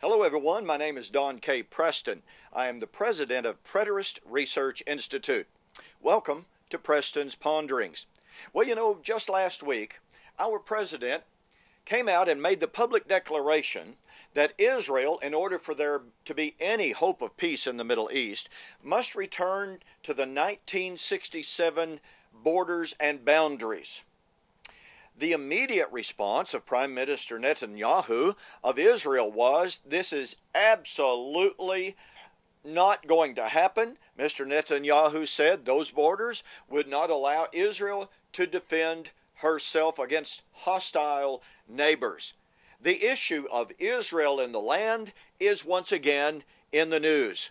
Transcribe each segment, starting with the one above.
Hello everyone, my name is Don K. Preston. I am the president of Preterist Research Institute. Welcome to Preston's Ponderings. Well, you know, just last week, our president came out and made the public declaration that Israel, in order for there to be any hope of peace in the Middle East, must return to the 1967 borders and boundaries. The immediate response of Prime Minister Netanyahu of Israel was, this is absolutely not going to happen. Mr. Netanyahu said those borders would not allow Israel to defend herself against hostile neighbors. The issue of Israel in the land is once again in the news.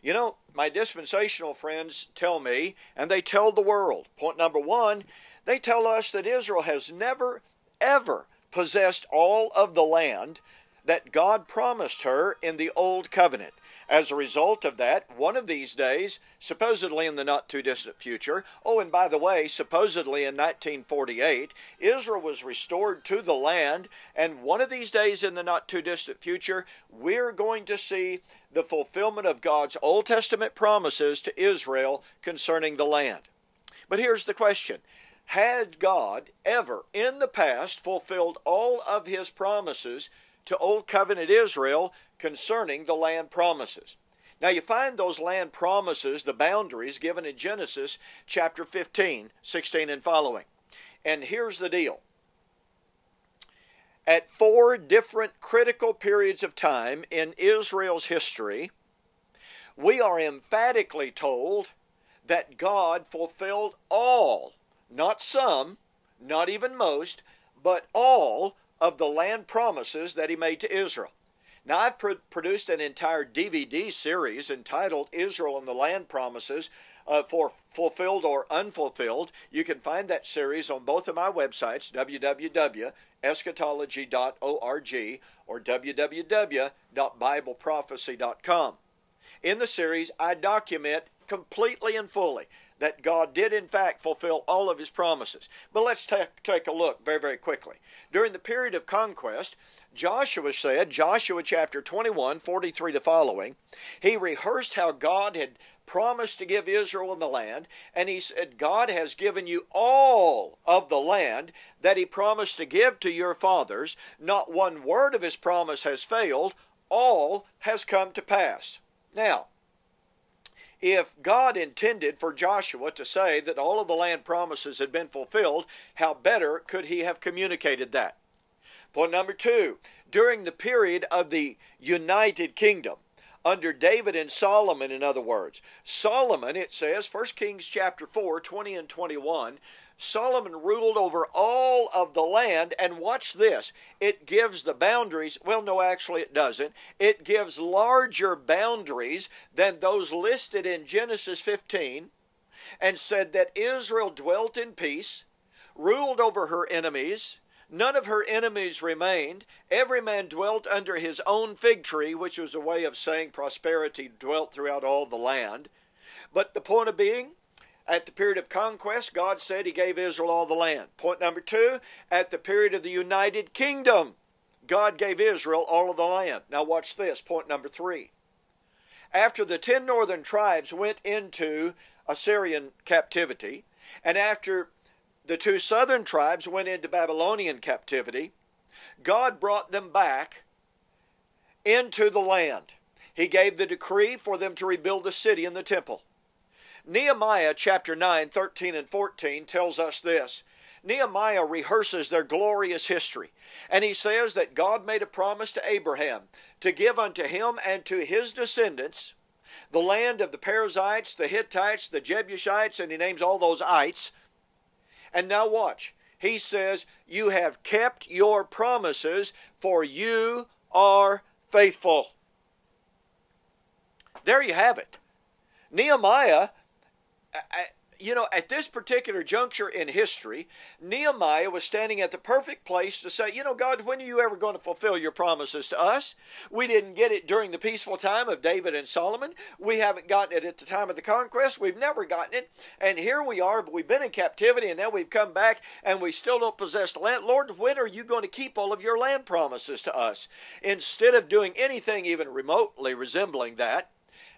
You know, my dispensational friends tell me, and they tell the world, point number one, they tell us that Israel has never, ever possessed all of the land that God promised her in the Old Covenant. As a result of that, one of these days, supposedly in the not-too-distant future, oh, and by the way, supposedly in 1948, Israel was restored to the land, and one of these days in the not-too-distant future, we're going to see the fulfillment of God's Old Testament promises to Israel concerning the land. But here's the question. Had God ever in the past fulfilled all of His promises to Old Covenant Israel concerning the land promises? Now you find those land promises, the boundaries, given in Genesis chapter 15, 16 and following. And here's the deal. At 4 different critical periods of time in Israel's history, we are emphatically told that God fulfilled all, not some, not even most, but all of the land promises that He made to Israel. Now, I've produced an entire DVD series entitled Israel and the Land Promises for Fulfilled or Unfulfilled. You can find that series on both of my websites, www.eschatology.org or www.bibleprophecy.com. In the series, I document completely and fully that God did in fact fulfill all of His promises. But let's take a look very, very quickly. During the period of conquest, Joshua said, Joshua chapter 21, 43 to following, he rehearsed how God had promised to give Israel in the land, and he said, God has given you all of the land that He promised to give to your fathers. Not one word of His promise has failed. All has come to pass. Now, if God intended for Joshua to say that all of the land promises had been fulfilled, how better could he have communicated that? Point number 2, during the period of the United Kingdom, under David and Solomon, in other words, Solomon, it says, 1 Kings chapter 4, 20 and 21, Solomon ruled over all of the land, and watch this, it gives the boundaries, well no actually it doesn't, it gives larger boundaries than those listed in Genesis 15, and said that Israel dwelt in peace, ruled over her enemies, none of her enemies remained, every man dwelt under his own fig tree, which was a way of saying prosperity dwelt throughout all the land. But the point of being, at the period of conquest, God said He gave Israel all the land. Point number 2, at the period of the United Kingdom, God gave Israel all of the land. Now watch this, point number 3. After the 10 northern tribes went into Assyrian captivity, and after the 2 southern tribes went into Babylonian captivity, God brought them back into the land. He gave the decree for them to rebuild the city and the temple. Nehemiah chapter 9, 13 and 14 tells us this. Nehemiah rehearses their glorious history, and he says that God made a promise to Abraham to give unto him and to his descendants the land of the Perizzites, the Hittites, the Jebusites, and he names all those ites. And now watch. He says, you have kept your promises, for you are faithful. There you have it. Nehemiah, you know, at this particular juncture in history, Nehemiah was standing at the perfect place to say, you know, God, when are you ever going to fulfill your promises to us? We didn't get it during the peaceful time of David and Solomon. We haven't gotten it at the time of the conquest. We've never gotten it. And here we are, but we've been in captivity, and now we've come back, and we still don't possess the land. Lord, when are you going to keep all of your land promises to us? Instead of doing anything even remotely resembling that,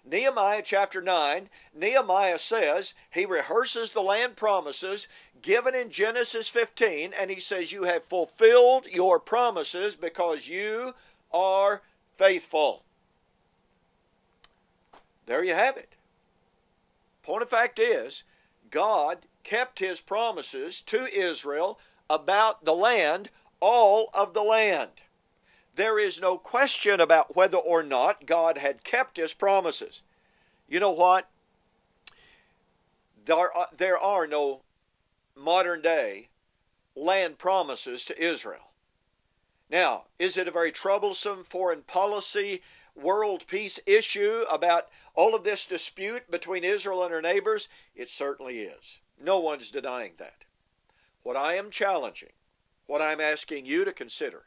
Nehemiah chapter 9, Nehemiah says, he rehearses the land promises given in Genesis 15, and he says, you have fulfilled your promises because you are faithful. There you have it. Point of fact is, God kept his promises to Israel about the land, all of the land. There is no question about whether or not God had kept his promises. You know what? There are no modern day land promises to Israel. Now, is it a very troublesome foreign policy, world peace issue about all of this dispute between Israel and her neighbors? It certainly is. No one's denying that. What I am challenging, what I'm asking you to consider,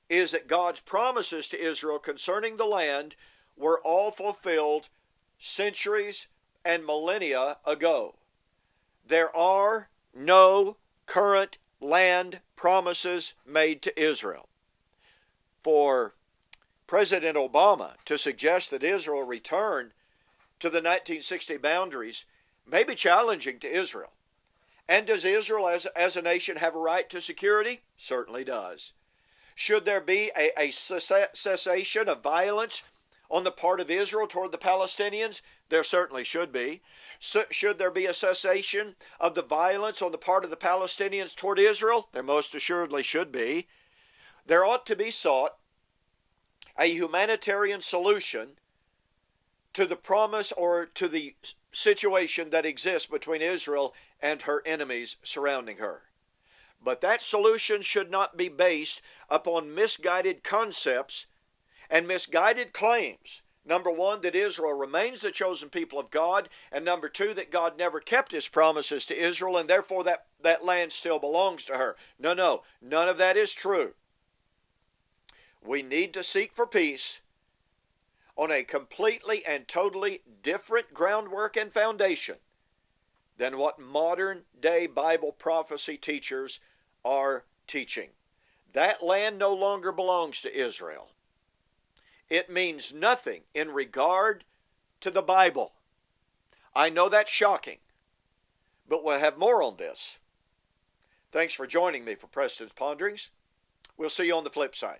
is that God's promises to Israel concerning the land were all fulfilled centuries and millennia ago. There are no current land promises made to Israel. For President Obama to suggest that Israel return to the 1960 boundaries may be challenging to Israel. And does Israel as a nation have a right to security? Certainly does. Should there be a cessation of violence on the part of Israel toward the Palestinians? There certainly should be. Should there be a cessation of the violence on the part of the Palestinians toward Israel? There most assuredly should be. There ought to be sought a humanitarian solution to the promise or to the situation that exists between Israel and her enemies surrounding her. But that solution should not be based upon misguided concepts and misguided claims. Number one, that Israel remains the chosen people of God. And number two, that God never kept his promises to Israel, and therefore that land still belongs to her. No, none of that is true. We need to seek for peace on a completely and totally different groundwork and foundation than what modern day Bible prophecy teachers are teaching. That land no longer belongs to Israel. It means nothing in regard to the Bible. I know that's shocking, but we'll have more on this. Thanks for joining me for Preston's Ponderings. We'll see you on the flip side.